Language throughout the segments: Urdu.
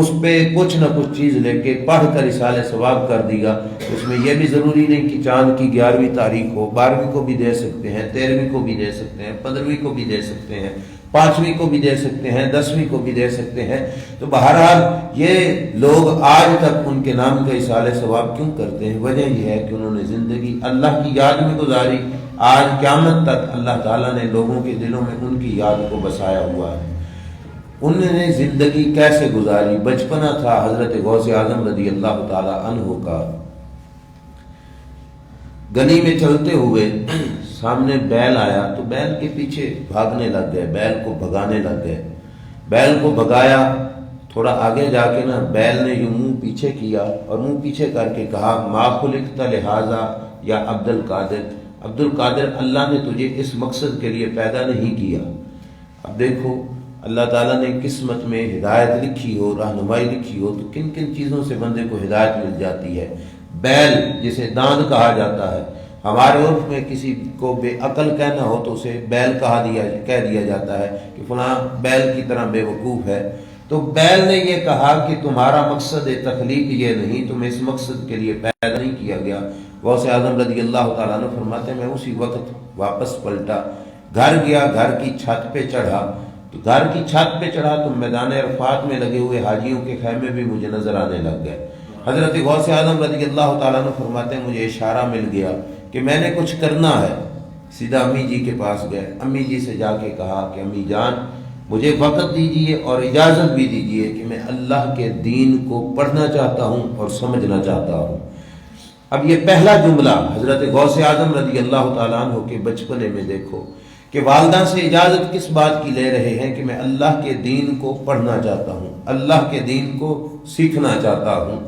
اس پہ کچھ نہ کچھ چیز لے کے پڑھ کر اصالہ ثواب کر دی گا۔ اس میں یہ بھی ضروری نہیں کہ چاند کی 11ویں تاریخ ہو، 12ویں کو بھی دے سکتے ہیں، 13ویں کو بھی دے سکتے ہیں، 15ویں کو بھی دے سکتے ہیں، 5ویں کو بھی دے سکتے ہیں، 10ویں کو بھی دے سکتے ہیں۔ تو بہرحال یہ لوگ آج تک ان کے نام کا اصالہ ثواب کیوں کرتے ہیں؟ وجہ یہ ہے کہ انہوں نے زندگی اللہ کی یاد میں گزاری۔ آج قیامت تک اللہ تعالیٰ نے لوگوں کے دلوں میں ان کی یاد کو بسایا ہوا ہے۔ انہوں نے زندگی کیسے گزاری؟ بچپنا تھا حضرت غوث اعظم رضی اللہ تعالی عنہ کا، گلی میں چلتے ہوئے سامنے بیل آیا تو بیل کے پیچھے بھاگنے لگ گئے، بیل کو بھگانے لگ گئے۔ بیل کو بھگایا، تھوڑا آگے جا کے نا بیل نے یوں منہ پیچھے کیا اور منہ پیچھے کر کے کہا ما خلقت لہذا یا عبد القادر، عبد القادر اللہ نے تجھے اس مقصد کے لیے پیدا نہیں کیا۔ اب دیکھو اللہ تعالیٰ نے قسمت میں ہدایت لکھی ہو، رہنمائی لکھی ہو تو کن کن چیزوں سے بندے کو ہدایت مل جاتی ہے۔ بیل جسے داند کہا جاتا ہے، ہمارے عرف میں کسی کو بے عقل کہنا ہو تو اسے بیل کہہ دیا جاتا ہے کہ فلاں بیل کی طرح بے وقوف ہے۔ تو بیل نے یہ کہا کہ تمہارا مقصد تخلیق یہ نہیں، تمہیں اس مقصد کے لیے پیدا نہیں کیا گیا۔ غوث اعظم رضی اللہ تعالیٰ عنہ فرماتے ہیں میں اسی وقت واپس پلٹا، گھر گیا، گھر کی چھت پہ چڑھا، تو گھر کی چھت پہ چڑھا تو میدان عرفات میں لگے ہوئے حاجیوں کے خیمے بھی مجھے نظر آنے لگ گئے۔ حضرت غوث اعظم رضی اللہ تعالیٰ عنہ فرماتے ہیں مجھے اشارہ مل گیا کہ میں نے کچھ کرنا ہے۔ سیدھا امی جی کے پاس گئے، امی جی سے جا کے کہا کہ امی جان مجھے وقت دیجئے اور اجازت بھی دیجئے کہ میں اللہ کے دین کو پڑھنا چاہتا ہوں اور سمجھنا چاہتا ہوں۔ اب یہ پہلا جملہ حضرت غوث اعظم رضی اللہ تعالیٰ عنہ کے بچپنے میں دیکھو کہ والدہ سے اجازت کس بات کی لے رہے ہیں کہ میں اللہ کے دین کو پڑھنا چاہتا ہوں، اللہ کے دین کو سیکھنا چاہتا ہوں۔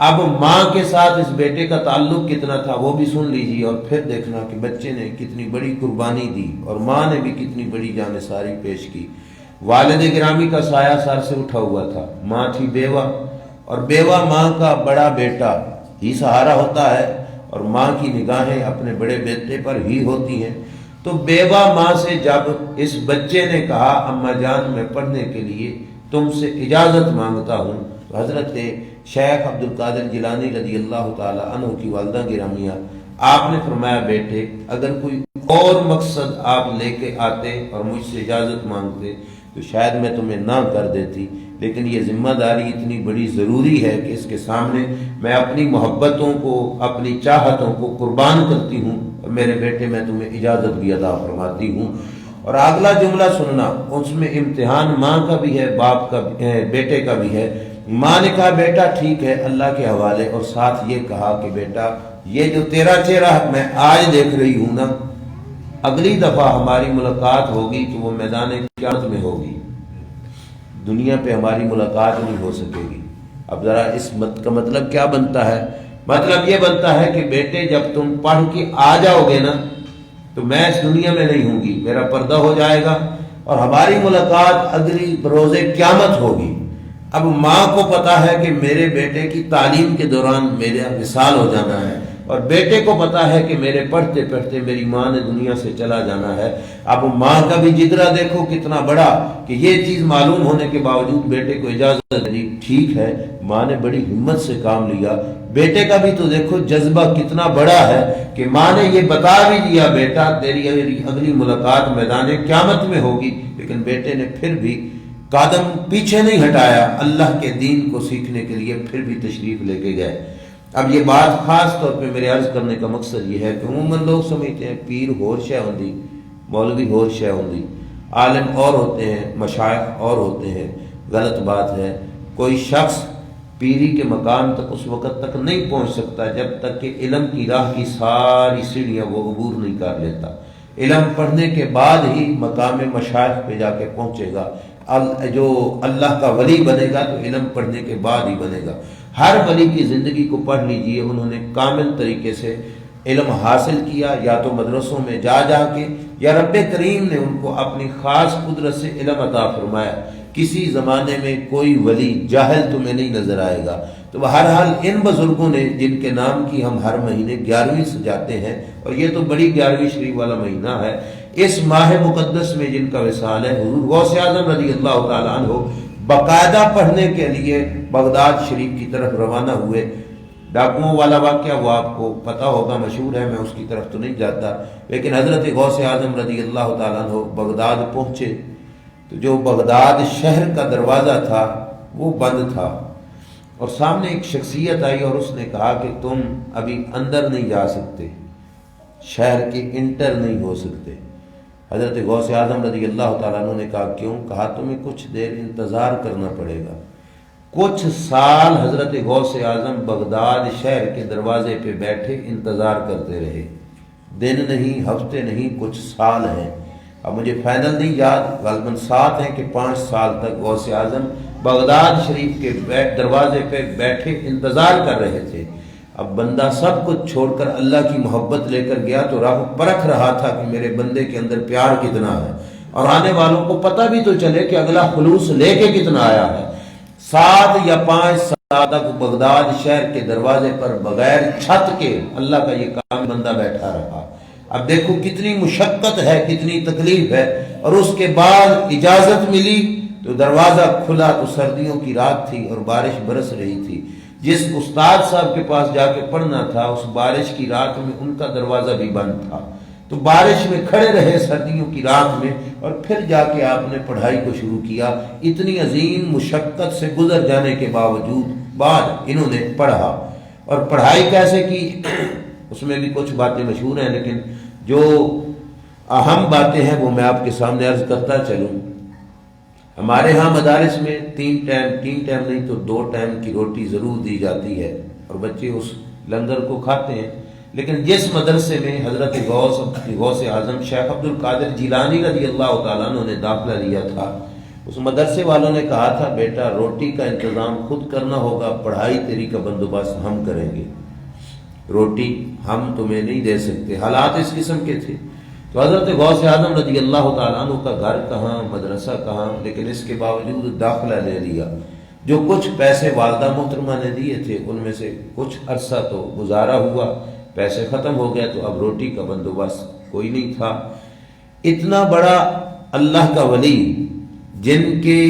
اب ماں کے ساتھ اس بیٹے کا تعلق کتنا تھا وہ بھی سن لیجیے اور پھر دیکھنا کہ بچے نے کتنی بڑی قربانی دی اور ماں نے بھی کتنی بڑی جانثاری پیش کی۔ والد گرامی کا سایہ سر سے اٹھا ہوا تھا، ماں تھی بیوہ، اور بیوہ ماں کا بڑا بیٹا ہی سہارا ہوتا ہے اور ماں کی نگاہیں اپنے بڑے بیٹے پر ہی ہوتی ہیں۔ تو بیوہ ماں سے جب اس بچے نے کہا اماں جان میں پڑھنے کے لیے تم سے اجازت مانگتا ہوں، تو حضرت شیخ عبد القادر جیلانی رضی اللہ تعالی عنہ کی والدہ گرامیہ آپ نے فرمایا بیٹے اگر کوئی اور مقصد آپ لے کے آتے اور مجھ سے اجازت مانگتے تو شاید میں تمہیں نہ کر دیتی، لیکن یہ ذمہ داری اتنی بڑی ضروری ہے کہ اس کے سامنے میں اپنی محبتوں کو، اپنی چاہتوں کو قربان کرتی ہوں، اور میرے بیٹے میں تمہیں اجازت بھی عطا فرماتی ہوں۔ اور اگلا جملہ سننا، اس میں امتحان ماں کا بھی ہے، باپ کا بھی ہے، بیٹے کا بھی ہے۔ ماں نے کہا بیٹا ٹھیک ہے اللہ کے حوالے، اور ساتھ یہ کہا کہ بیٹا یہ جو تیرا چہرہ میں آج دیکھ رہی ہوں نا، اگلی دفعہ ہماری ملاقات ہوگی کہ وہ میدان قیامت میں ہوگی، دنیا پہ ہماری ملاقات نہیں ہو سکے گی۔ اب ذرا اس کا مطلب کیا بنتا ہے؟ مطلب یہ بنتا ہے کہ بیٹے جب تم پڑھ کے آ جاؤ گے نا تو میں اس دنیا میں نہیں ہوں گی، میرا پردہ ہو جائے گا اور ہماری ملاقات اگلی روز قیامت ہوگی۔ اب ماں کو پتا ہے کہ میرے بیٹے کی تعلیم کے دوران میرا وصال ہو جانا ہے، اور بیٹے کو پتا ہے کہ میرے پڑھتے پڑھتے میری ماں نے دنیا سے چلا جانا ہے۔ اب ماں کا بھی جگرا دیکھو کتنا بڑا کہ یہ چیز معلوم ہونے کے باوجود بیٹے کو اجازت دی، ٹھیک ہے ماں نے بڑی ہمت سے کام لیا۔ بیٹے کا بھی تو دیکھو جذبہ کتنا بڑا ہے کہ ماں نے یہ بتا بھی دیا بیٹا تیری اگلی ملاقات میدان قیامت میں ہوگی، لیکن بیٹے نے پھر بھی قدم پیچھے نہیں ہٹایا، اللہ کے دین کو سیکھنے کے لیے پھر بھی تشریف لے کے گئے۔ اب یہ بات خاص طور پہ میرے عرض کرنے کا مقصد یہ ہے کہ عموماً لوگ سمجھتے ہیں پیر ہور شے ہوندی، مولوی ہور شے ہوندی، عالم اور ہوتے ہیں، مشائخ اور ہوتے ہیں۔ غلط بات ہے۔ کوئی شخص پیری کے مقام تک اس وقت تک نہیں پہنچ سکتا جب تک کہ علم کی راہ کی ساری سیڑھیاں وہ عبور نہیں کر لیتا۔ علم پڑھنے کے بعد ہی مقام مشائخ پہ جا کے پہنچے گا۔ جو اللہ کا ولی بنے گا تو علم پڑھنے کے بعد ہی بنے گا۔ ہر ولی کی زندگی کو پڑھ لیجئے، انہوں نے کامل طریقے سے علم حاصل کیا، یا تو مدرسوں میں جا جا کے، یا رب کریم نے ان کو اپنی خاص قدرت سے علم عطا فرمایا۔ کسی زمانے میں کوئی ولی جاہل تمہیں نہیں نظر آئے گا۔ تو بہرحال ان بزرگوں نے جن کے نام کی ہم ہر مہینے 11ویں سجاتے ہیں، اور یہ تو بڑی 11ویں شریف والا مہینہ ہے، اس ماہ مقدس میں جن کا وصال ہے، حضور غوث اعظم رضی اللہ تعالیٰ عنہ باقاعدہ پڑھنے کے لیے بغداد شریف کی طرف روانہ ہوئے۔ ڈاکوؤں والا واقعہ وہ آپ کو پتہ ہوگا، مشہور ہے، میں اس کی طرف تو نہیں جاتا، لیکن حضرت غوث اعظم رضی اللہ تعالیٰ عنہ بغداد پہنچے تو جو بغداد شہر کا دروازہ تھا وہ بند تھا، اور سامنے ایک شخصیت آئی اور اس نے کہا کہ تم ابھی اندر نہیں جا سکتے، شہر کے انٹر نہیں ہو سکتے۔ حضرت غوث اعظم رضی اللہ تعالیٰ عنہ نے کہا کیوں؟ کہا تمہیں کچھ دیر انتظار کرنا پڑے گا۔ کچھ سال حضرت غوث اعظم بغداد شہر کے دروازے پہ بیٹھے انتظار کرتے رہے، دن نہیں، ہفتے نہیں، کچھ سال ہیں، اب مجھے فائنل نہیں یاد، غالباً 7 ہیں کہ 5 سال تک غوث اعظم بغداد شریف کے دروازے پہ بیٹھے انتظار کر رہے تھے۔ اب بندہ سب کچھ چھوڑ کر اللہ کی محبت لے کر گیا تو رب پرکھ رہا تھا کہ میرے بندے کے اندر پیار کتنا ہے، اور آنے والوں کو پتہ بھی تو چلے کہ اگلا خلوص لے کے کتنا آیا ہے۔ 7 یا 5 سال تک بغداد شہر کے دروازے پر بغیر چھت کے اللہ کا یہ کام بندہ بیٹھا رہا۔ اب دیکھو کتنی مشقت ہے، کتنی تکلیف ہے، اور اس کے بعد اجازت ملی تو دروازہ کھلا تو سردیوں کی رات تھی اور بارش برس رہی تھی۔ جس استاد صاحب کے پاس جا کے پڑھنا تھا اس بارش کی رات میں ان کا دروازہ بھی بند تھا، تو بارش میں کھڑے رہے سردیوں کی رات میں، اور پھر جا کے آپ نے پڑھائی کو شروع کیا۔ اتنی عظیم مشقت سے گزر جانے کے باوجود بعد انہوں نے پڑھا، اور پڑھائی کیسے کی اس میں بھی کچھ باتیں مشہور ہیں، لیکن جو اہم باتیں ہیں وہ میں آپ کے سامنے عرض کرتا چلوں۔ ہمارے ہاں مدارس میں 3 ٹائم نہیں تو 2 ٹائم کی روٹی ضرور دی جاتی ہے، اور بچے اس لنگر کو کھاتے ہیں، لیکن جس مدرسے میں حضرت غوث اعظم شیخ عبد القادر جیلانی رضی اللہ تعالیٰ عنہ نے داخلہ لیا تھا، اس مدرسے والوں نے کہا تھا بیٹا روٹی کا انتظام خود کرنا ہوگا، پڑھائی تیری کا بندوبست ہم کریں گے، روٹی ہم تمہیں نہیں دے سکتے۔ حالات اس قسم کے تھے، تو حضرت غوث اعظم رضی اللہ تعالیٰ عنہ کا گھر کہاں، مدرسہ کہاں، لیکن اس کے باوجود داخلہ لے لیا۔ جو کچھ پیسے والدہ محترمہ نے دیے تھے ان میں سے کچھ عرصہ تو گزارا ہوا، پیسے ختم ہو گئے تو اب روٹی کا بندوبست کوئی نہیں تھا۔ اتنا بڑا اللہ کا ولی جن کے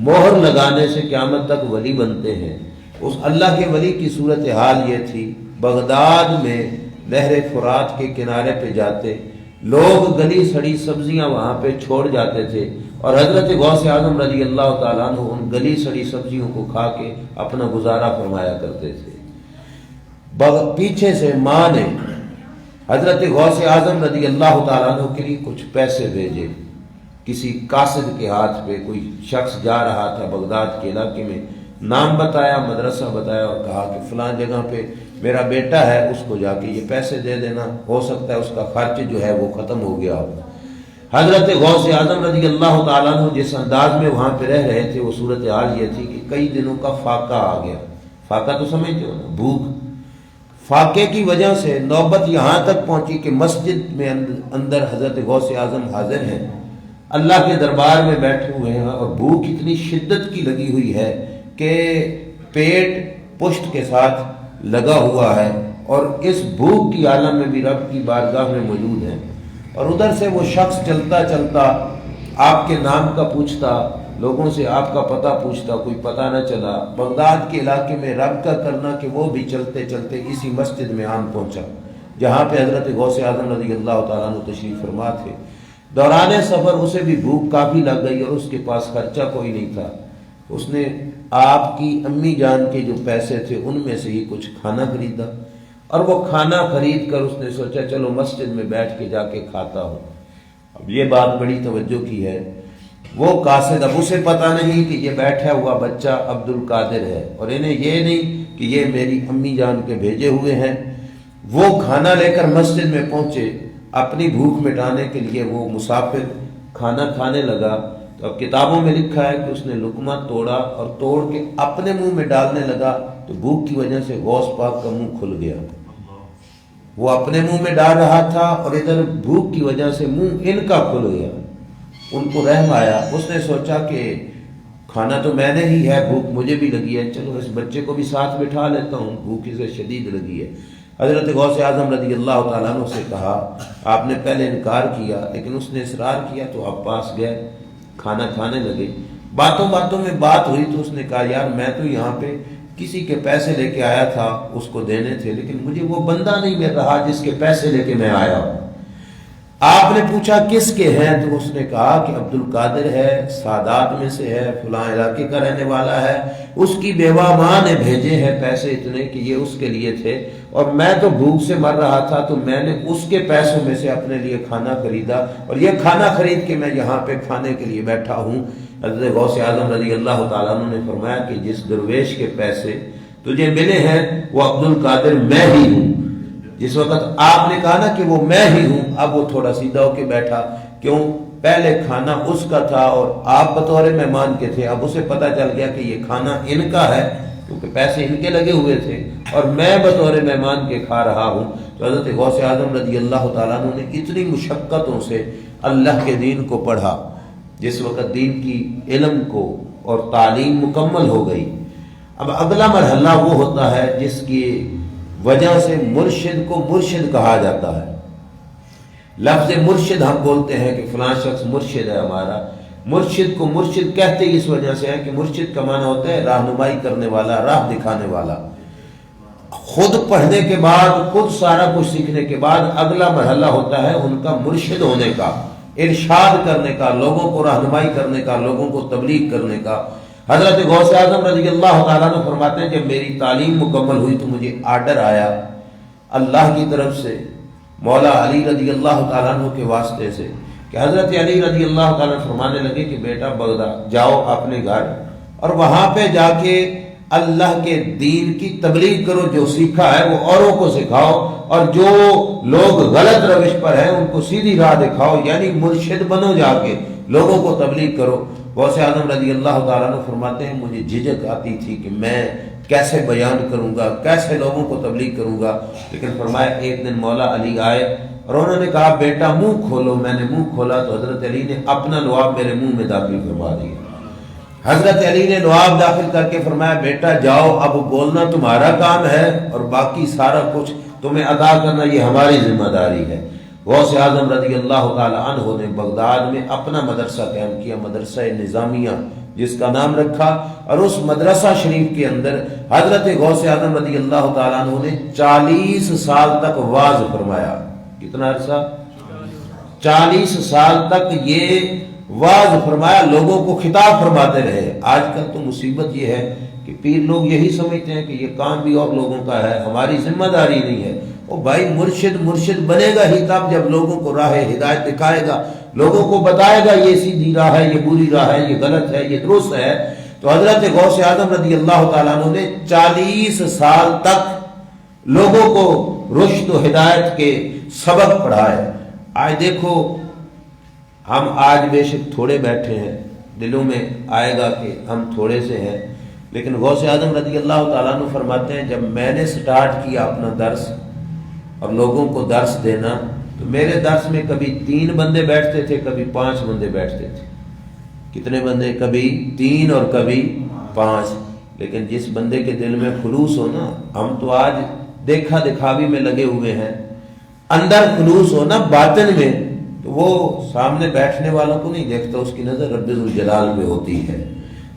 مہر لگانے سے قیامت تک ولی بنتے ہیں، اس اللہ کے ولی کی صورتحال یہ تھی، بغداد میں نہر فرات کے کنارے پہ جاتے، لوگ گلی سڑی سبزیاں وہاں پہ چھوڑ جاتے تھے، اور حضرت غوث اعظم رضی اللہ تعالیٰ عنہ ان گلی سڑی سبزیوں کو کھا کے اپنا گزارا فرمایا کرتے تھے۔ پیچھے سے ماں نے حضرت غوث اعظم رضی اللہ تعالیٰ عنہ کے لیے کچھ پیسے بھیجے، کسی قاصد کے ہاتھ پہ کوئی شخص جا رہا تھا بغداد کے علاقے میں، نام بتایا، مدرسہ بتایا، اور کہا کہ فلاں جگہ پہ میرا بیٹا ہے، اس کو جا کے یہ پیسے دے دینا، ہو سکتا ہے اس کا خرچ جو ہے وہ ختم ہو گیا ہو۔ حضرت غوث اعظم رضی اللہ تعالیٰ عنہ جس انداز میں وہاں پہ رہ رہے تھے وہ صورتحال یہ تھی کہ کئی دنوں کا فاقہ آ گیا۔ فاقہ تو سمجھتے ہو نا، بھوک۔ فاقے کی وجہ سے نوبت یہاں تک پہنچی کہ مسجد میں اندر حضرت غوث اعظم حاضر ہیں، اللہ کے دربار میں بیٹھے ہوئے ہیں، اور بھوک اتنی شدت کی لگی ہوئی ہے کہ پیٹ پشت کے ساتھ لگا ہوا ہے، اور اس بھوک کی عالم میں بھی رب کی بارگاہ میں موجود ہیں، اور ادھر سے وہ شخص چلتا چلتا آپ کے نام کا پوچھتا، لوگوں سے آپ کا پتہ پوچھتا، کوئی پتہ نہ چلا۔ بغداد کے علاقے میں رب کا کرنا کہ وہ بھی چلتے چلتے اسی مسجد میں آن پہنچا جہاں پہ حضرت غوث اعظم رضی اللہ تعالیٰ عنہ تشریف فرما تھے۔ دوران سفر اسے بھی بھوک کافی لگ گئی اور اس کے پاس خرچہ کوئی نہیں تھا، اس نے آپ کی امی جان کے جو پیسے تھے ان میں سے ہی کچھ کھانا خریدا، اور وہ کھانا خرید کر اس نے سوچا چلو مسجد میں بیٹھ کے جا کے کھاتا ہوں۔ اب یہ بات بڑی توجہ کی ہے، وہ قاصد، اب اسے پتہ نہیں کہ یہ بیٹھا ہوا بچہ عبد القادر ہے، اور انہیں یہ نہیں کہ یہ میری امی جان کے بھیجے ہوئے ہیں۔ وہ کھانا لے کر مسجد میں پہنچے، اپنی بھوک مٹانے کے لیے وہ مسافر کھانا کھانے لگا، تو اب کتابوں میں لکھا ہے کہ اس نے لقمہ توڑا اور توڑ کے اپنے منہ میں ڈالنے لگا تو بھوک کی وجہ سے غوث پاک کا منہ کھل گیا۔ وہ اپنے منہ میں ڈال رہا تھا اور ادھر بھوک کی وجہ سے منہ ان کا کھل گیا۔ ان کو رحم آیا، اس نے سوچا کہ کھانا تو میں نے ہی ہے، بھوک مجھے بھی لگی ہے، چلو اس بچے کو بھی ساتھ بٹھا لیتا ہوں، بھوک اسے شدید لگی ہے۔ حضرت غوث اعظم رضی اللہ تعالیٰ عنہ سے کہا، آپ نے پہلے انکار کیا لیکن اس نے اصرار کیا، تو آپ پاس گئے، کھانا کھانے لگے۔ باتوں باتوں میں بات ہوئی تو اس نے کہا یار میں تو یہاں پہ کسی کے پیسے لے کے آیا تھا، اس کو دینے تھے، لیکن مجھے وہ بندہ نہیں مل رہا جس کے پیسے لے کے میں آیا ہوں۔ آپ نے پوچھا کس کے ہیں؟ تو اس نے کہا کہ عبد القادر ہے، سادات میں سے ہے، فلاں علاقے کا رہنے والا ہے، اس کی بیوہ ماں نے بھیجے ہیں پیسے اتنے کہ یہ اس کے لیے تھے، اور میں تو بھوک سے مر رہا تھا تو میں نے اس کے پیسوں میں سے اپنے لیے کھانا خریدا، اور یہ کھانا خرید کے میں یہاں پہ کھانے کے لیے بیٹھا ہوں۔ حضرت غوث اعظم رضی اللہ تعالیٰ عنہ نے فرمایا کہ جس درویش کے پیسے تجھے ملے ہیں وہ عبد القادر میں ہی ہوں۔ جس وقت آپ نے کہا نا کہ وہ میں ہی ہوں، اب وہ تھوڑا سیدھا ہو کے بیٹھا، کیوں؟ پہلے کھانا اس کا تھا اور آپ بطور مہمان کے تھے، اب اسے پتہ چل گیا کہ یہ کھانا ان کا ہے کیونکہ پیسے ان کے لگے ہوئے تھے اور میں بطور مہمان کے کھا رہا ہوں۔ تو حضرت غوث اعظم رضی اللہ تعالیٰ عنہ نے اتنی مشقتوں سے اللہ کے دین کو پڑھا، جس وقت دین کی علم کو اور تعلیم مکمل ہو گئی، اب اگلا مرحلہ وہ ہوتا ہے جس کی وجہ سے مرشد کو مرشد کہا جاتا ہے۔ لفظ مرشد ہم بولتے ہیں کہ فلاں شخص مرشد ہے ہمارا، مرشد کو مرشد کہتے ہی اس وجہ سے ہے کہ مرشد کا معنی ہوتا ہے رہنمائی کرنے والا، راہ دکھانے والا۔ خود پڑھنے کے بعد، خود سارا کچھ سیکھنے کے بعد اگلا مرحلہ ہوتا ہے ان کا مرشد ہونے کا، ارشاد کرنے کا، لوگوں کو رہنمائی کرنے کا، لوگوں کو تبلیغ کرنے کا۔ حضرت غوث اعظم رضی اللہ تعالیٰ عنہ فرماتے ہیں جب میری تعلیم مکمل ہوئی تو مجھے آرڈر آیا اللہ کی طرف سے، مولا علی رضی اللہ تعالیٰ عنہ کے واسطے سے، کہ حضرت علی رضی اللہ تعالیٰ عنہ فرمانے لگے کہ بیٹا بغداد جاؤ اپنے گھر اور وہاں پہ جا کے اللہ کے دین کی تبلیغ کرو، جو سیکھا ہے وہ اوروں کو سکھاؤ، اور جو لوگ غلط روش پر ہیں ان کو سیدھی راہ دکھاؤ، یعنی مرشد بنو، جا کے لوگوں کو تبلیغ کرو۔ غوث اعظم رضی اللہ تعالیٰ عنہ فرماتے ہیں مجھے جھجک آتی تھی کہ میں کیسے بیان کروں گا، کیسے لوگوں کو تبلیغ کروں گا، لیکن فرمایا ایک دن مولا علی آئے اور انہوں نے کہا بیٹا منہ کھولو۔ میں نے منہ کھولا تو حضرت علی نے اپنا لعاب میرے منہ میں داخل کروا دیا۔ حضرت علی نے لعاب داخل کر کے فرمایا بیٹا جاؤ، اب بولنا تمہارا کام ہے اور باقی سارا کچھ تمہیں ادا کرنا یہ ہماری ذمہ داری ہے۔ غوث اعظم رضی اللہ تعالی عنہ نے بغداد میں اپنا مدرسہ قائم کیا، مدرسہ نظامیہ جس کا نام رکھا، اور اس مدرسہ شریف کے اندر حضرت غوث اعظم رضی اللہ تعالیٰ عنہ نے 40 سال تک واعظ فرمایا۔ کتنا عرصہ؟ 40 سال تک یہ واعظ فرمایا، لوگوں کو خطاب فرماتے رہے۔ آج کل تو مصیبت یہ ہے کہ پیر لوگ یہی سمجھتے ہیں کہ یہ کام بھی اور لوگوں کا ہے، ہماری ذمہ داری نہیں ہے۔ او بھائی مرشد بنے گا ہی تب جب لوگوں کو راہ ہدایت دکھائے گا، لوگوں کو بتائے گا یہ سیدھی راہ ہے، یہ بری راہ ہے، یہ غلط ہے، یہ درست ہے۔ تو حضرت غوث اعظم رضی اللہ تعالیٰ عنہ نے 40 سال تک لوگوں کو رشد و ہدایت کے سبق پڑھائے۔ آج دیکھو ہم آج بے شک تھوڑے بیٹھے ہیں، دلوں میں آئے گا کہ ہم تھوڑے سے ہیں، لیکن غوث اعظم رضی اللہ تعالیٰ عنہ فرماتے ہیں جب میں نے سٹارٹ کیا اپنا درس اور لوگوں کو درس دینا، تو میرے درس میں کبھی 3 بندے بیٹھتے تھے، کبھی 5 بندے بیٹھتے تھے۔ کتنے بندے؟ کبھی 3 اور کبھی 5۔ لیکن جس بندے کے دل میں خلوص ہو نا، ہم تو آج دیکھا دکھاوی میں لگے ہوئے ہیں، اندر خلوص ہو نا باطن میں، تو وہ سامنے بیٹھنے والوں کو نہیں دیکھتا، اس کی نظر رب ذوالجلال پہ ہوتی ہے۔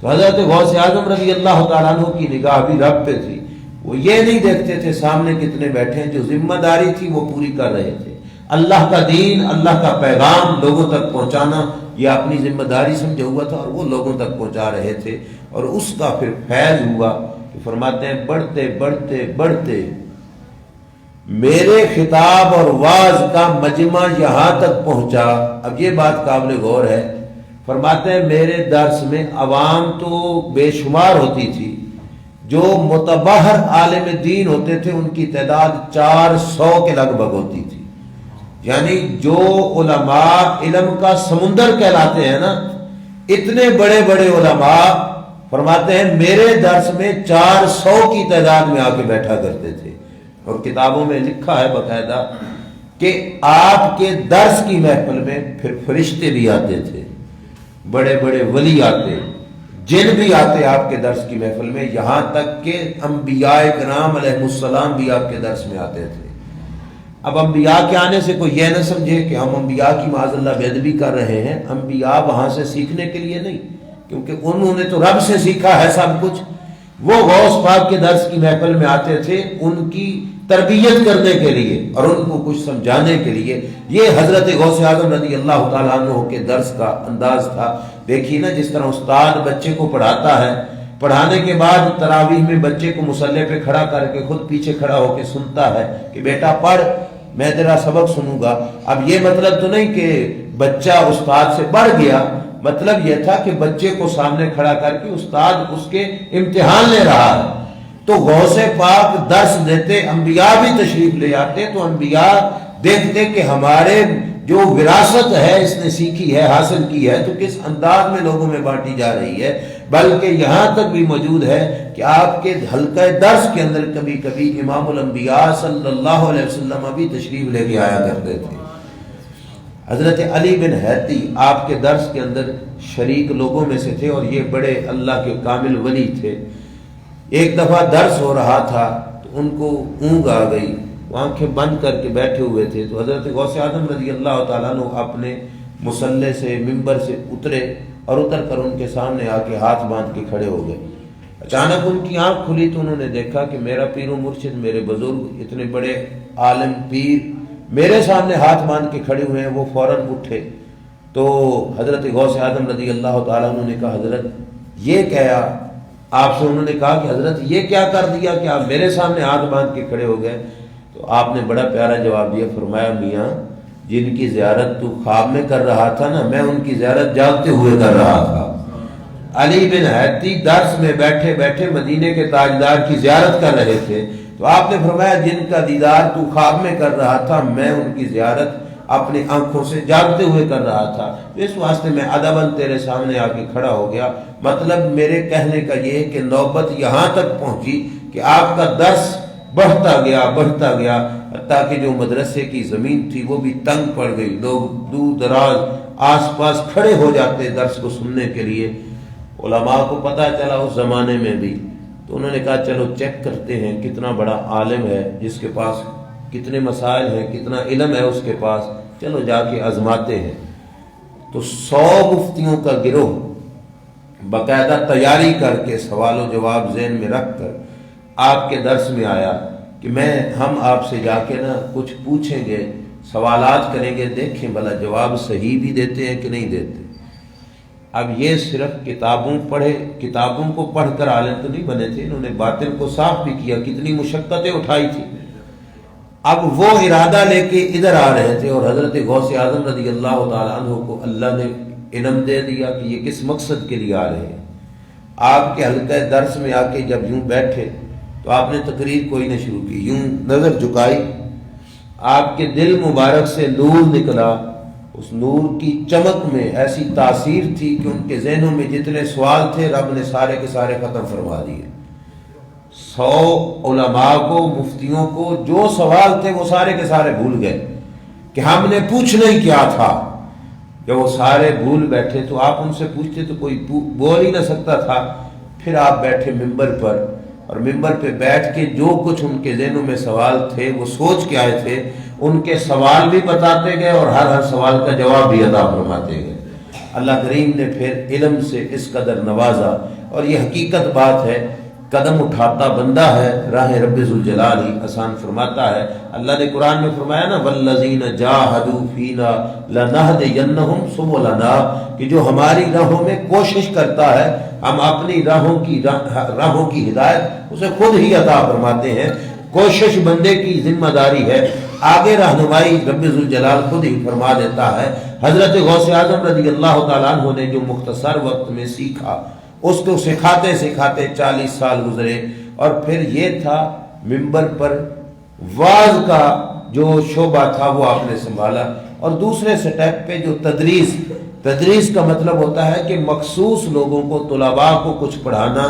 تو حضرت غوث اعظم رضی اللہ تعالیٰ عنہ کی نگاہ بھی رب پہ تھی، وہ یہ نہیں دیکھتے تھے سامنے کتنے بیٹھے ہیں، جو ذمہ داری تھی وہ پوری کر رہے تھے۔ اللہ کا دین، اللہ کا پیغام لوگوں تک پہنچانا یہ اپنی ذمہ داری سمجھا ہوا تھا، اور وہ لوگوں تک پہنچا رہے تھے، اور اس کا پھر فیض ہوا کہ فرماتے ہیں بڑھتے بڑھتے بڑھتے میرے خطاب اور واعظ کا مجمع یہاں تک پہنچا۔ اب یہ بات قابل غور ہے، فرماتے ہیں میرے درس میں عوام تو بے شمار ہوتی تھی، جو متبحر عالم دین ہوتے تھے ان کی تعداد 400 کے لگ بھگ ہوتی تھی، یعنی جو علماء علم کا سمندر کہلاتے ہیں نا، اتنے بڑے بڑے علماء فرماتے ہیں میرے درس میں 400 کی تعداد میں آ کے بیٹھا کرتے تھے، اور کتابوں میں لکھا ہے باقاعدہ کہ آپ کے درس کی محفل میں پھر فرشتے بھی آتے تھے، بڑے بڑے ولی آتے، جن بھی آتے آپ کے درس کی محفل میں، یہاں تک کہ انبیاء کرام علیہ السلام بھی آپ کے درس میں آتے تھے۔ اب انبیاء کے آنے سے کوئی یہ نہ سمجھے کہ ہم انبیاء کی معاذ اللہ بے ادبی کر رہے ہیں، انبیاء وہاں سے سیکھنے کے لیے نہیں کیونکہ انہوں نے تو رب سے سیکھا ہے سب کچھ. وہ غوث پاک کے درس کی محفل میں آتے تھے ان کی تربیت کرنے کے لیے اور ان کو کچھ سمجھانے کے لیے. یہ حضرت غوث اعظم رضی اللہ تعالیٰ عنہ کے درس کا انداز تھا. دیکھیے نا جس طرح استاد بچے کو پڑھاتا ہے, پڑھانے کے بعد تراویح میں بچے کو مصلی پہ کھڑا کر کے خود پیچھے کھڑا ہو کے سنتا ہے کہ بیٹا پڑھ, میں تیرا سبق سنوں گا. اب یہ مطلب تو نہیں کہ بچہ استاد سے بڑھ گیا, مطلب یہ تھا کہ بچے کو سامنے کھڑا کر کے استاد اس کے امتحان لے رہا ہے. تو غوث پاک درس دیتے, انبیاء بھی تشریف لے آتے, تو انبیاء دیکھتے کہ ہمارے جو وراثت ہے اس نے سیکھی ہے, حاصل کی ہے, تو کس انداز میں لوگوں میں بانٹی جا رہی ہے. بلکہ یہاں تک بھی موجود ہے کہ آپ کے حلقہ درس کے اندر کبھی کبھی امام الانبیاء صلی اللہ علیہ وسلم بھی تشریف لے کے آیا کرتے تھے. حضرت علی بن حیتی آپ کے درس کے اندر شریک لوگوں میں سے تھے اور یہ بڑے اللہ کے کامل ولی تھے. ایک دفعہ درس ہو رہا تھا تو ان کو اونگ آ گئی, وہ آنکھیں بند کر کے بیٹھے ہوئے تھے. تو حضرت غوث اعظم رضی اللہ تعالیٰ عنہ اپنے مصلی سے ممبر سے اترے اور اتر کر ان کے سامنے آ کے ہاتھ باندھ کے کھڑے ہو گئے. اچانک ان کی آنکھ کھلی تو انہوں نے دیکھا کہ میرا پیر و مرشد, میرے بزرگ, اتنے بڑے عالم پیر میرے سامنے ہاتھ باندھ کے کھڑے ہوئے ہیں. وہ فوراً اٹھے تو حضرت غوث اعظم رضی اللہ تعالیٰ عنہ نے کہا حضرت یہ کیا آپ سے؟ انہوں نے کہا کہ حضرت یہ کیا کر دیا کہ آپ میرے سامنے ہاتھ باندھ کے کھڑے ہو گئے؟ تو آپ نے بڑا پیارا جواب دیا, فرمایا میاں جن کی زیارت تو خواب میں کر رہا تھا نا, میں ان کی زیارت جاگتے ہوئے کر رہا تھا. علی بن حیتی درس میں بیٹھے بیٹھے مدینے کے تاجدار کی زیارت کر رہے تھے, تو آپ نے فرمایا جن کا دیدار تو خواب میں کر رہا تھا میں ان کی زیارت اپنی آنکھوں سے جاگتے ہوئے کر رہا تھا. اس واسطے میں ادباً تیرے سامنے آ کے کھڑا ہو گیا. مطلب میرے کہنے کا یہ کہ نوبت یہاں تک پہنچی کہ آپ کا درس بڑھتا گیا حتیٰ کہ جو مدرسے کی زمین تھی وہ بھی تنگ پڑ گئی. لوگ دور دراز آس پاس کھڑے ہو جاتے درس کو سننے کے لیے. علماء کو پتہ چلا اس زمانے میں بھی, تو انہوں نے کہا چلو چیک کرتے ہیں کتنا بڑا عالم ہے, جس کے پاس کتنے مسائل ہیں, کتنا علم ہے اس کے پاس, چلو جا کے آزماتے ہیں. تو 100 مفتیوں کا گروہ باقاعدہ تیاری کر کے سوال و جواب ذہن میں رکھ کر آپ کے درس میں آیا کہ ہم آپ سے جا کے نا کچھ پوچھیں گے, سوالات کریں گے, دیکھیں بھلا جواب صحیح بھی دیتے ہیں کہ نہیں دیتے. اب یہ صرف کتابوں کو پڑھ کر عالم تو نہیں بنے تھے, انہوں نے باطن کو صاف بھی کیا, کتنی مشقتیں اٹھائی تھی. اب وہ ارادہ لے کے ادھر آ رہے تھے اور حضرت غوث اعظم رضی اللہ تعالیٰ عنہ کو اللہ نے علم دے دیا کہ یہ کس مقصد کے لیے آ رہے ہیں. آپ کے حلقہ درس میں آ کے جب یوں بیٹھے تو آپ نے تقریر کوئی نہ شروع کی, یوں نظر جھکائی, آپ کے دل مبارک سے نور نکلا. اس نور کی چمک میں ایسی تاثیر تھی کہ ان کے ذہنوں میں جتنے سوال تھے رب نے سارے کے سارے ختم فرما دیے. 100 علماء کو, مفتیوں کو جو سوال تھے وہ سارے کے سارے بھول گئے کہ ہم نے پوچھنا ہی کیا تھا. جب وہ سارے بھول بیٹھے تو آپ ان سے پوچھتے تو کوئی بول ہی نہ سکتا تھا. پھر آپ بیٹھے ممبر پر اور ممبر پہ بیٹھ کے جو کچھ ان کے ذہنوں میں سوال تھے وہ سوچ کے آئے تھے, ان کے سوال بھی بتاتے گئے اور ہر سوال کا جواب بھی عطا فرماتے گئے. اللہ کریم نے پھر علم سے اس قدر نوازا. اور یہ حقیقت بات ہے, قدم اٹھاتا بندہ ہے راہ رب ذوالجلال ہی آسان فرماتا ہے. اللہ نے قرآن میں فرمایا نا والذین جاہدوا فینا لنہدینہم سبلنا, کہ جو ہماری راہوں میں کوشش کرتا ہے ہم اپنی راہوں کی ہدایت اسے خود ہی عطا فرماتے ہیں. کوشش بندے کی ذمہ داری ہے, آگے رہنمائی رب ذوالجلال خود ہی فرما دیتا ہے. حضرت غوث اعظم رضی اللہ تعالیٰ عنہ نے جو مختصر وقت میں سیکھا اس کو سکھاتے سکھاتے 40 سال گزرے. اور پھر یہ تھا ممبر پر واعظ کا جو شعبہ تھا وہ آپ نے سنبھالا. اور دوسرے سٹیپ پہ جو تدریس کا مطلب ہوتا ہے کہ مخصوص لوگوں کو, طلباء کو کچھ پڑھانا,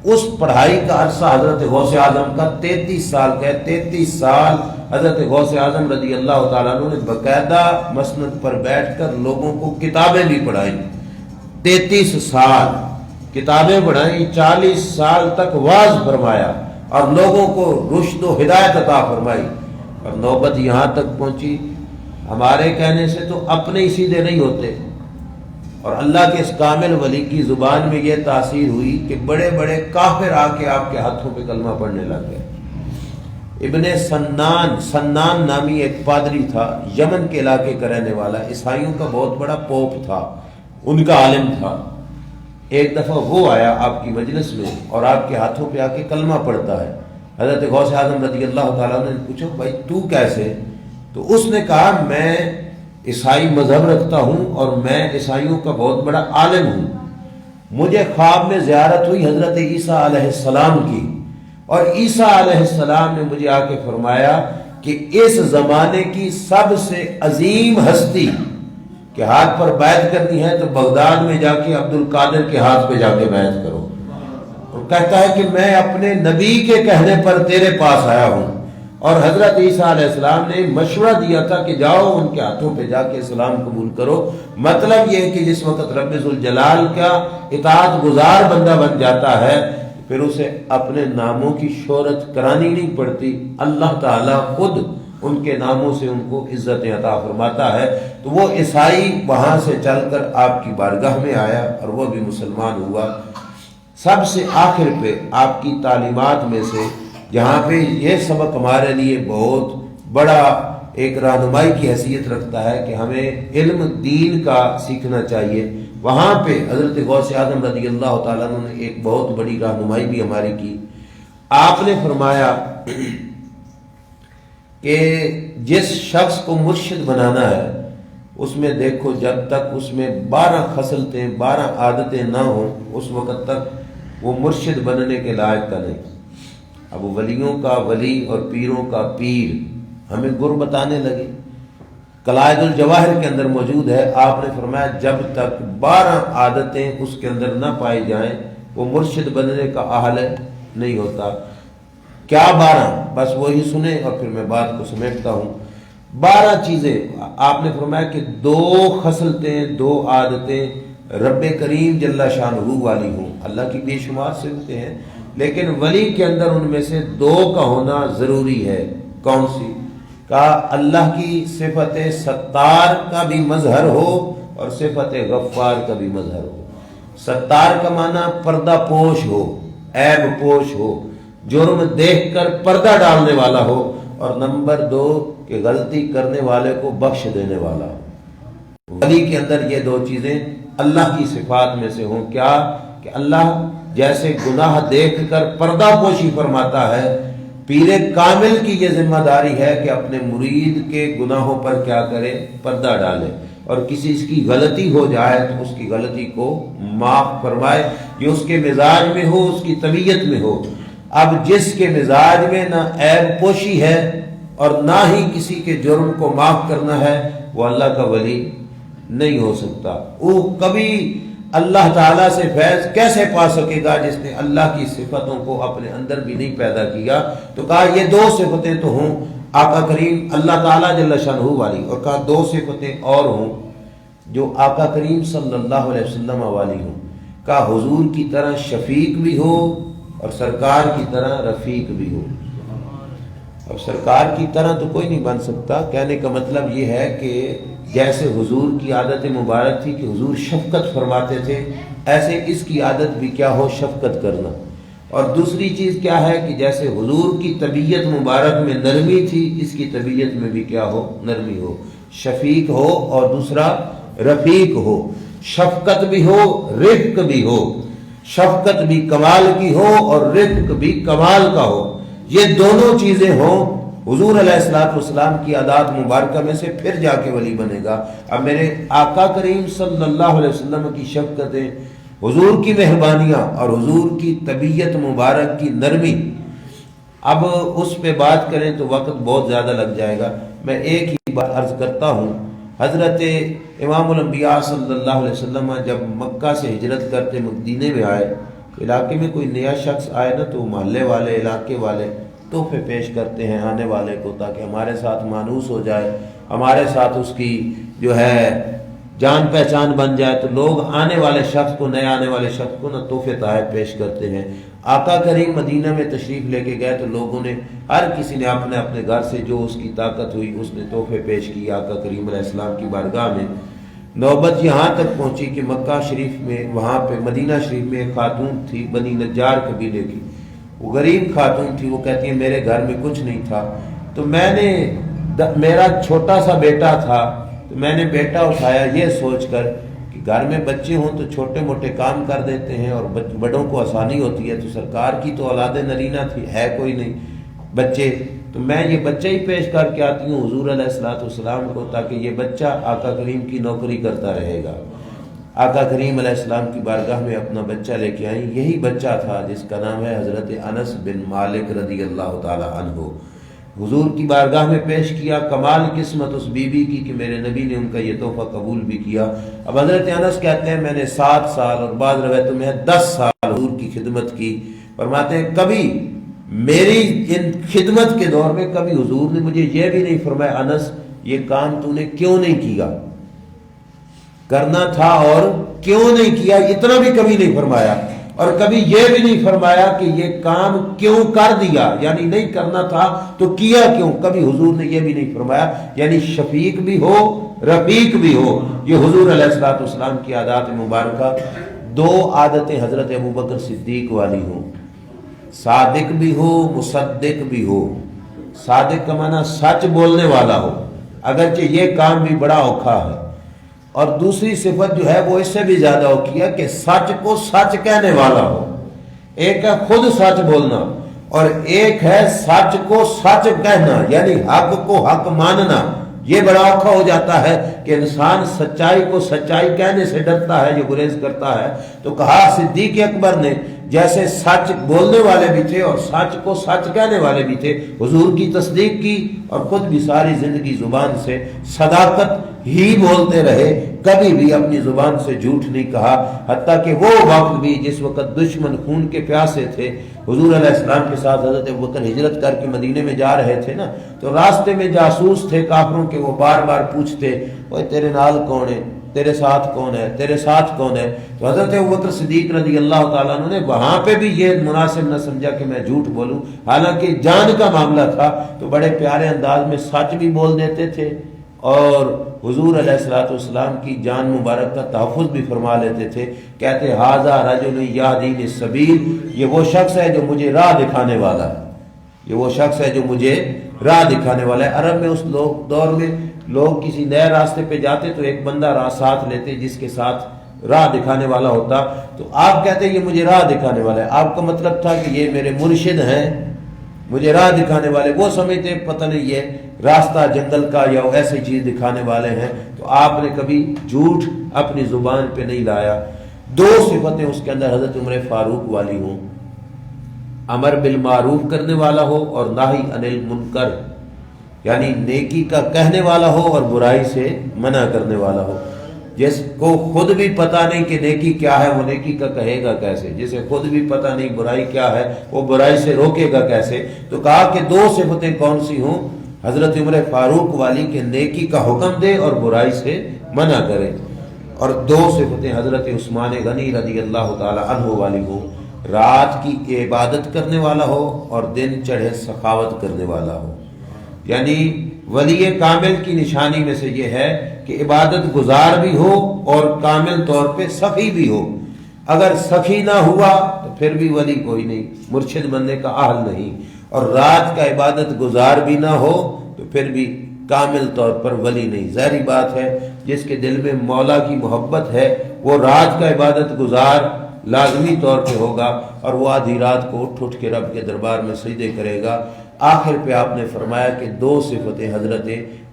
اس پڑھائی کا عرصہ حضرت غوث اعظم کا 33 سال کا ہے. 33 سال حضرت غوث اعظم رضی اللہ تعالیٰ عنہ نے باقاعدہ مسند پر بیٹھ کر لوگوں کو کتابیں بھی پڑھائیں. 33 سال کتابیں پڑھائیں, 40 سال تک واعظ فرمایا اور لوگوں کو رشد و ہدایت عطا فرمائی. اور نوبت یہاں تک پہنچی, ہمارے کہنے سے تو اپنے ہی سیدھے نہیں ہوتے اور اللہ کے اس کامل ولی کی زبان میں یہ تاثیر ہوئی کہ بڑے بڑے کافر آ کے آپ کے ہاتھوں پہ کلمہ پڑھنے لگ گئے۔ ابن سنان نامی ایک پادری تھا، یمن کے علاقے کا رہنے والا، عیسائیوں کا بہت بڑا پوپ تھا، ان کا عالم تھا۔ ایک دفعہ وہ آیا آپ کی مجلس میں اور آپ کے ہاتھوں پہ آ کے کلمہ پڑھتا ہے۔ حضرت غوث اعظم رضی اللہ تعالیٰ نے پوچھا بھائی تو کیسے؟ تو اس نے کہا میں عیسائی مذہب رکھتا ہوں اور میں عیسائیوں کا بہت بڑا عالم ہوں، مجھے خواب میں زیارت ہوئی حضرت عیسیٰ علیہ السلام کی، اور عیسیٰ علیہ السلام نے مجھے آ کے فرمایا کہ اس زمانے کی سب سے عظیم ہستی کہ ہاتھ پر بیعت کرنی ہے تو بغداد میں جا کے عبد القادر کے ہاتھ پہ جا کے بیعت کرو، اور کہتا ہے کہ میں اپنے نبی کے کہنے پر تیرے پاس آیا ہوں۔ اور حضرت عیسیٰ علیہ السلام نے مشورہ دیا تھا کہ جاؤ ان کے ہاتھوں پہ جا کے اسلام قبول کرو۔ مطلب یہ ہے کہ جس وقت رب ذوالجلال کا اطاعت گزار بندہ بن جاتا ہے پھر اسے اپنے ناموں کی شہرت کرانی نہیں پڑتی، اللہ تعالیٰ خود ان کے ناموں سے ان کو عزت عطا فرماتا ہے۔ تو وہ عیسائی وہاں سے چل کر آپ کی بارگاہ میں آیا اور وہ بھی مسلمان ہوا۔ سب سے آخر پہ آپ کی تعلیمات میں سے جہاں پہ یہ سبق ہمارے لیے بہت بڑا ایک رہنمائی کی حیثیت رکھتا ہے کہ ہمیں علم دین کا سیکھنا چاہیے، وہاں پہ حضرت غوث اعظم رضی اللہ تعالیٰ عنہ نے ایک بہت بڑی رہنمائی بھی ہماری کی۔ آپ نے فرمایا کہ جس شخص کو مرشد بنانا ہے اس میں دیکھو جب تک اس میں 12 خصلتیں 12 عادتیں نہ ہوں اس وقت تک وہ مرشد بننے کے لائق کا نہیں۔ اب ولیوں کا ولی اور پیروں کا پیر ہمیں گر بتانے لگے، قلائد الجواہر کے اندر موجود ہے۔ آپ نے فرمایا جب تک 12 عادتیں اس کے اندر نہ پائی جائیں وہ مرشد بننے کا اہل نہیں ہوتا۔ کیا 12؟ بس وہی سنیں اور پھر میں بات کو سمیٹتا ہوں۔ 12 چیزیں آپ نے فرمایا کہ 2 خصلتیں 2 عادتیں رب کریم جل شانہ والی ہوں۔ اللہ کی بے شمار صفتیں ہیں لیکن ولی کے اندر ان میں سے 2 کا ہونا ضروری ہے۔ کون سی؟ کہا اللہ کی صفت ستار کا بھی مظہر ہو اور صفت غفار کا بھی مظہر ہو۔ ستار کا معنی پردہ پوش ہو، عیب پوش ہو، جرم دیکھ کر پردہ ڈالنے والا ہو، اور نمبر 2 کہ غلطی کرنے والے کو بخش دینے والا ہو۔ ولی کے اندر یہ 2 چیزیں اللہ کی صفات میں سے ہوں۔ کیا؟ کہ اللہ جیسے گناہ دیکھ کر پردہ پوشی فرماتا ہے، پیر کامل کی یہ ذمہ داری ہے کہ اپنے مرید کے گناہوں پر کیا کرے؟ پردہ ڈالے، اور کسی اس کی غلطی ہو جائے تو اس کی غلطی کو معاف فرمائے، یہ اس کے مزاج میں ہو، اس کی طبیعت میں ہو۔ اب جس کے مزاج میں نہ عیب پوشی ہے اور نہ ہی کسی کے جرم کو معاف کرنا ہے وہ اللہ کا ولی نہیں ہو سکتا۔ وہ کبھی اللہ تعالیٰ سے فیض کیسے پا سکے گا جس نے اللہ کی صفتوں کو اپنے اندر بھی نہیں پیدا کیا؟ تو کہا یہ 2 صفتیں تو ہوں آقا کریم اللہ تعالیٰ جل شانہ والی، اور کہا 2 صفتیں اور ہوں جو آقا کریم صلی اللہ علیہ وسلم والی ہوں۔ کہا حضور کی طرح شفیق بھی ہو اور سرکار کی طرح رفیق بھی ہو۔ اب سرکار کی طرح تو کوئی نہیں بن سکتا، کہنے کا مطلب یہ ہے کہ جیسے حضور کی عادت مبارک تھی کہ حضور شفقت فرماتے تھے، ایسے اس کی عادت بھی کیا ہو؟ شفقت کرنا۔ اور دوسری چیز کیا ہے کہ جیسے حضور کی طبیعت مبارک میں نرمی تھی اس کی طبیعت میں بھی کیا ہو؟ نرمی ہو، شفیق ہو، اور دوسرا رفیق ہو، شفقت بھی ہو رفق بھی ہو، شفقت بھی کمال کی ہو اور رفق بھی کمال کا ہو، یہ دونوں چیزیں ہوں حضور علیہ السلام کی عادات مبارکہ میں سے پھر جا کے ولی بنے گا۔ اب میرے آقا کریم صلی اللہ علیہ وسلم کی شفقتیں، حضور کی مہربانیاں اور حضور کی طبیعت مبارک کی نرمی، اب اس پہ بات کریں تو وقت بہت زیادہ لگ جائے گا۔ میں ایک ہی بات عرض کرتا ہوں، حضرت امام الانبیاء صلی اللہ علیہ وسلم جب مکہ سے ہجرت کرتے مدینے میں آئے، علاقے میں کوئی نیا شخص آئے نا تو محلے والے علاقے والے تحفے پیش کرتے ہیں آنے والے کو تاکہ ہمارے ساتھ مانوس ہو جائے، ہمارے ساتھ اس کی جو ہے جان پہچان بن جائے۔ تو لوگ آنے والے شخص کو، نئے آنے والے شخص کو نا تحفے تحائف پیش کرتے ہیں۔ آقا کریم مدینہ میں تشریف لے کے گئے تو لوگوں نے، ہر کسی نے اپنے اپنے گھر سے جو اس کی طاقت ہوئی اس نے تحفے پیش کیے آقا کریم علیہ السلام کی بارگاہ میں۔ نوبت یہاں تک پہنچی کہ مکہ شریف میں وہاں پہ مدینہ شریف میں ایک خاتون تھی بنی نجار قبیلے کی، وہ غریب خاتون تھی، وہ کہتی ہے میرے گھر میں کچھ نہیں تھا، تو میں نے میرا چھوٹا سا بیٹا تھا تو میں نے بیٹا اٹھایا یہ سوچ کر کہ گھر میں بچے ہوں تو چھوٹے موٹے کام کر دیتے ہیں اور بڑوں کو آسانی ہوتی ہے، تو سرکار کی تو اولاد نرینہ تھی، ہے کوئی نہیں بچے، تو میں یہ بچہ ہی پیش کر کے آتی ہوں حضور علیہ الصلوۃ والسلام کو، تاکہ یہ بچہ آقا کریم کی نوکری کرتا رہے گا۔ آقا کریم علیہ السلام کی بارگاہ میں اپنا بچہ لے کے آئیں، یہی بچہ تھا جس کا نام ہے حضرت انس بن مالک رضی اللہ تعالی عنہ۔ حضور کی بارگاہ میں پیش کیا، کمال قسمت اس بی بی کی کہ میرے نبی نے ان کا یہ تحفہ قبول بھی کیا۔ اب حضرت انس کہتے ہیں میں نے 7 سال اور بعض روایتوں میں 10 سال حضور کی خدمت کی، فرماتے ہیں کبھی میری ان خدمت کے دور میں کبھی حضور نے مجھے یہ بھی نہیں فرمایا انس یہ کام تو نے کیوں نہیں کیا، کرنا تھا اور کیوں نہیں کیا، اتنا بھی کبھی نہیں فرمایا، اور کبھی یہ بھی نہیں فرمایا کہ یہ کام کیوں کر دیا، یعنی نہیں کرنا تھا تو کیا کیوں، کبھی حضور نے یہ بھی نہیں فرمایا۔ یعنی شفیق بھی ہو رفیق بھی ہو، یہ حضور علیہ الصلوۃ والسلام کی عادات مبارکہ۔ 2 عادتیں حضرت ابوبکر صدیق والی ہوں، صادق بھی ہو مصدق بھی ہو۔ صادق کا معنی سچ بولنے والا ہو، اگرچہ یہ کام بھی بڑا اوکھا ہے، اور دوسری صفت جو ہے وہ اس سے بھی زیادہ اوکھی ہے کہ سچ کو سچ کہنے والا ہو۔ ایک ہے خود سچ بولنا اور ایک ہے سچ کو سچ کہنا، یعنی حق کو حق ماننا۔ یہ بڑا اوکھا ہو جاتا ہے کہ انسان سچائی کو سچائی کہنے سے ڈرتا ہے، یہ گریز کرتا ہے۔ تو کہا صدیق اکبر نے جیسے سچ بولنے والے بھی تھے اور سچ کو سچ کہنے والے بھی تھے، حضور کی تصدیق کی اور خود بھی ساری زندگی زبان سے صداقت ہی بولتے رہے، کبھی بھی اپنی زبان سے جھوٹ نہیں کہا، حتیٰ کہ وہ وقت بھی جس وقت دشمن خون کے پیاسے تھے، حضور علیہ السلام کے ساتھ حضرت ابوبکر ہجرت کر کے مدینے میں جا رہے تھے نا، تو راستے میں جاسوس تھے کافروں کے، وہ بار بار پوچھتے اوے تیرے نال کون ہے، تیرے ساتھ کون ہے، تیرے ساتھ کون ہے۔ تو حضرت ابوبکر صدیق رضی اللہ تعالیٰ عنہ نے وہاں پہ بھی یہ مناسب نہ سمجھا کہ میں جھوٹ بولوں، حالانکہ جان کا معاملہ تھا، تو بڑے پیارے انداز میں سچ بھی بول دیتے تھے اور حضور علیہ الصلوۃ والسلام کی جان مبارک کا تحفظ بھی فرما لیتے تھے۔ کہتے ھذا رجل یہدینی السبیل، یہ وہ شخص ہے جو مجھے راہ دکھانے والا ہے، یہ وہ شخص ہے جو مجھے راہ دکھانے والا ہے۔ عرب میں اس دور میں لوگ کسی نئے راستے پہ جاتے تو ایک بندہ راہ ساتھ لیتے جس کے ساتھ راہ دکھانے والا ہوتا، تو آپ کہتے یہ مجھے راہ دکھانے والا ہے، آپ کا مطلب تھا کہ یہ میرے مرشد ہیں، مجھے راہ دکھانے والے۔ وہ سمجھتے پتہ نہیں یہ راستہ جنگل کا یا ایسی چیز دکھانے والے ہیں، تو آپ نے کبھی جھوٹ اپنی زبان پہ نہیں لایا۔ 2 صفتیں اس کے اندر حضرت عمر فاروق والی ہوں، امر بالمعروف کرنے والا ہو اور نہی عن المنکر، یعنی نیکی کا کہنے والا ہو اور برائی سے منع کرنے والا ہو۔ جس کو خود بھی پتہ نہیں کہ نیکی کیا ہے وہ نیکی کا کہے گا کیسے، جسے خود بھی پتہ نہیں برائی کیا ہے وہ برائی سے روکے گا کیسے۔ تو کہا کہ 2 صفتیں کون سی ہوں، حضرت عمر فاروق والی کہ نیکی کا حکم دے اور برائی سے منع کرے، اور 2 صفتیں حضرت عثمان غنی رضی اللہ تعالی عنہ والی ہوں، رات کی عبادت کرنے والا ہو اور دن چڑھے سخاوت کرنے والا ہو۔ یعنی ولی کامل کی نشانی میں سے یہ ہے کہ عبادت گزار بھی ہو اور کامل طور پہ سخی بھی ہو۔ اگر سخی نہ ہوا تو پھر بھی ولی کوئی نہیں، مرشد بننے کا اہل نہیں، اور رات کا عبادت گزار بھی نہ ہو تو پھر بھی کامل طور پر ولی نہیں۔ ظاہری بات ہے جس کے دل میں مولا کی محبت ہے وہ رات کا عبادت گزار لازمی طور پہ ہوگا، اور وہ آدھی رات کو اٹھ کے رب کے دربار میں سجدے کرے گا۔ آخر پہ آپ نے فرمایا کہ 2 صفتیں حضرت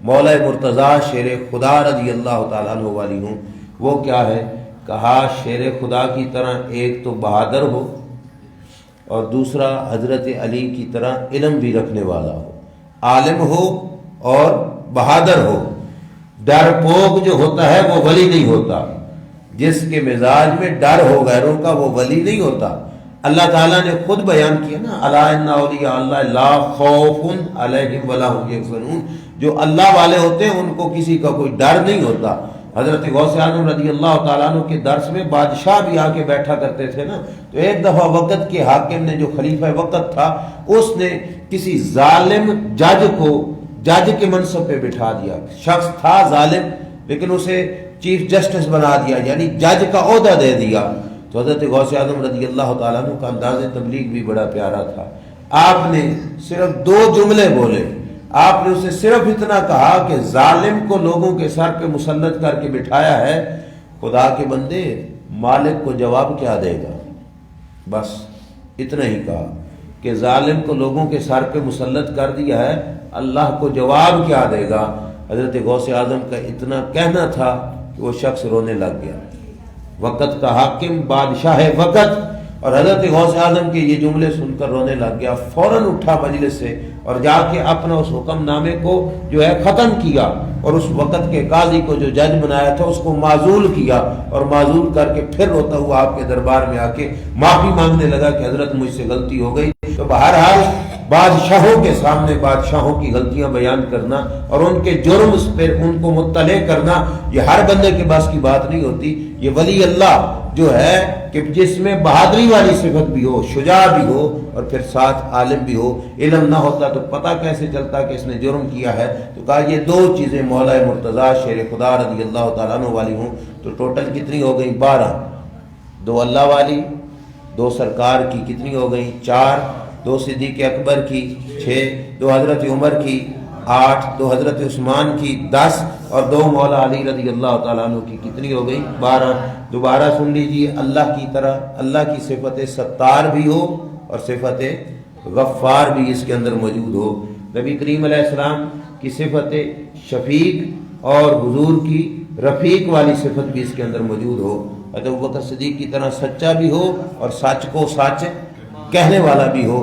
مولا مرتضیٰ شیر خدا رضی اللہ تعالیٰ عنہ والی ہوں۔ وہ کیا ہے؟ کہا شیر خدا کی طرح ایک تو بہادر ہو اور دوسرا حضرت علی کی طرح علم بھی رکھنے والا ہو، عالم ہو اور بہادر ہو۔ ڈرپوک جو ہوتا ہے وہ ولی نہیں ہوتا، جس کے مزاج میں ڈر ہو غیروں کا وہ ولی نہیں ہوتا۔ اللہ تعالیٰ نے خود بیان کیا نا، الا ان اولیاء اللہ لا خوف علیہم ولا هم یحزنون، جو اللہ والے ہوتے ہیں ان کو کسی کا کوئی ڈر نہیں ہوتا۔ حضرت غوث اعظم رضی اللہ تعالیٰ عنہ کے درس میں بادشاہ بھی آ کے بیٹھا کرتے تھے نا، تو ایک دفعہ وقت کے حاکم نے جو خلیفہ وقت تھا اس نے کسی ظالم جج کو جج کے منصب پہ بٹھا دیا۔ شخص تھا ظالم لیکن اسے چیف جسٹس بنا دیا، یعنی جج کا عہدہ دے دیا۔ تو حضرت غوث اعظم رضی اللہ تعالیٰ عنہ کا انداز تبلیغ بھی بڑا پیارا تھا۔ آپ نے صرف 2 جملے بولے، آپ نے اسے صرف اتنا کہا کہ ظالم کو لوگوں کے سر پہ مسلط کر کے بٹھایا ہے، خدا کے بندے مالک کو جواب کیا دے گا؟ بس اتنا ہی کہا کہ ظالم کو لوگوں کے سر پہ مسلط کر دیا ہے، اللہ کو جواب کیا دے گا؟ حضرت غوث اعظم کا اتنا کہنا تھا کہ وہ شخص رونے لگ گیا۔ وقت کا حاکم بادشاہ وقت، اور حضرت غوث اعظم کے یہ جملے سن کر رونے لگ گیا۔ فوراً اٹھا مجلس سے اور جا کے اپنا اس حکم نامے کو جو ہے ختم کیا، اور اس وقت کے قاضی کو جو جج بنایا تھا اس کو معزول کیا، اور معزول کر کے پھر روتا ہوا آپ کے دربار میں آ کے معافی مانگنے لگا کہ حضرت مجھ سے غلطی ہو گئی۔ تو بہرحال بادشاہوں کے سامنے بادشاہوں کی غلطیاں بیان کرنا اور ان کے جرم پہ ان کو مطلع کرنا، یہ ہر بندے کے بس کی بات نہیں ہوتی۔ یہ ولی اللہ جو ہے کہ جس میں بہادری والی صفت بھی ہو، شجاع بھی ہو، اور پھر ساتھ عالم بھی ہو۔ علم نہ ہوتا تو پتہ کیسے چلتا کہ اس نے جرم کیا ہے؟ تو کہا یہ 2 چیزیں مولا مرتضیٰ شیر خدا رضی اللہ تعالیٰ عنہ والی ہوں تو ٹوٹل کتنی ہو گئیں؟ 12۔ 2 اللہ والی، 2 سرکار کی کتنی ہو گئیں؟ 4، 2 صدیق اکبر کی 6، 2 حضرت عمر کی 8، 2 حضرت عثمان کی 10، اور 2 مولا علی رضی اللہ تعالیٰ عنہ کی کتنی ہو گئی؟ 12۔ دوبارہ سن لیجیے، اللہ کی طرح اللہ کی صفت ستار بھی ہو اور صفت غفار بھی اس کے اندر موجود ہو۔ نبی کریم علیہ السلام کی صفت شفیق اور حضور کی رفیق والی صفت بھی اس کے اندر موجود ہو۔ حضرت ابوبکر صدیق کی طرح سچا بھی ہو اور سچ کو سچ کہنے والا بھی ہو۔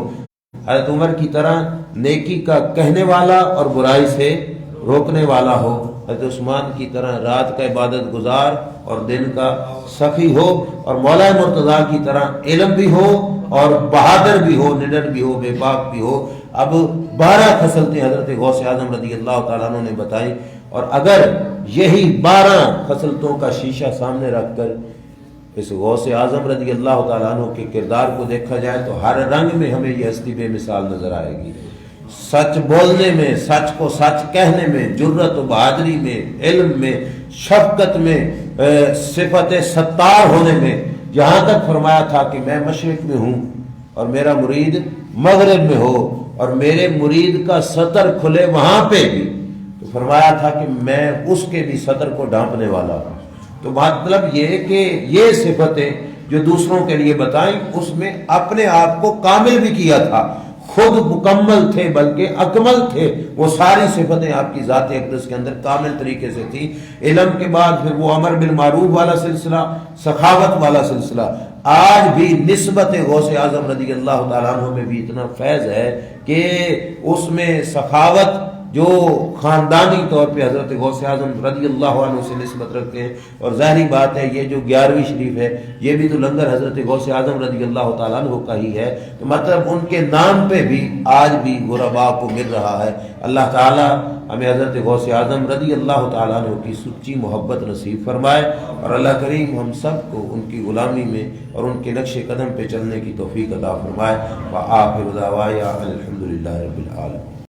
حضرت عمر کی طرح نیکی کا کہنے والا اور برائی سے روکنے والا ہو۔ حضرت عثمان کی طرح رات کا عبادت گزار اور دن کا سخی ہو، اور مولا مرتضیٰ کی طرح علم بھی ہو اور بہادر بھی ہو، نڈر بھی ہو، بے باک بھی ہو۔ اب 12 خصلتیں حضرت غوث اعظم رضی اللہ تعالیٰ عنہ نے بتائیں، اور اگر یہی 12 خصلتوں کا شیشہ سامنے رکھ کر اس غوث اعظم رضی اللہ تعالیٰ عنہ کے کردار کو دیکھا جائے تو ہر رنگ میں ہمیں یہ ہستی بے مثال نظر آئے گی۔ سچ بولنے میں، سچ کو سچ کہنے میں، جرت و بہادری میں، علم میں، شفقت میں، صفت ستار ہونے میں، یہاں تک فرمایا تھا کہ میں مشرق میں ہوں اور میرا مرید مغرب میں ہو، اور میرے مرید کا سطر کھلے وہاں پہ بھی تو فرمایا تھا کہ میں اس کے بھی سطر کو ڈھانپنے والا ہوں۔ تو مطلب یہ کہ یہ صفتیں جو دوسروں کے لیے بتائیں، اس میں اپنے آپ کو کامل بھی کیا تھا، خود مکمل تھے بلکہ اکمل تھے۔ وہ ساری صفتیں آپ کی ذات اقدس کے اندر کامل طریقے سے تھی۔ علم کے بعد پھر وہ امر بالمعروف والا سلسلہ، سخاوت والا سلسلہ۔ آج بھی نسبت غوث اعظم رضی اللہ تعالیٰ عنہ میں بھی اتنا فیض ہے کہ اس میں سخاوت جو خاندانی طور پہ حضرت غوث اعظم رضی اللہ عنہ سے نسبت رکھتے ہیں، اور ظاہری بات ہے یہ جو 11ویں شریف ہے یہ بھی تو لنگر حضرت غوث اعظم رضی اللہ تعالیٰ عنہ کا ہی ہے۔ تو مطلب ان کے نام پہ بھی آج بھی غرباء کو مل رہا ہے۔ اللہ تعالیٰ ہمیں حضرت غوث اعظم رضی اللہ تعالیٰ عنہ کی سچی محبت نصیب فرمائے، اور اللہ کریم ہم سب کو ان کی غلامی میں اور ان کے نقش قدم پہ چلنے کی توفیق عطا فرمائے۔ وآخر دعوانا الحمدللہ رب العالمین۔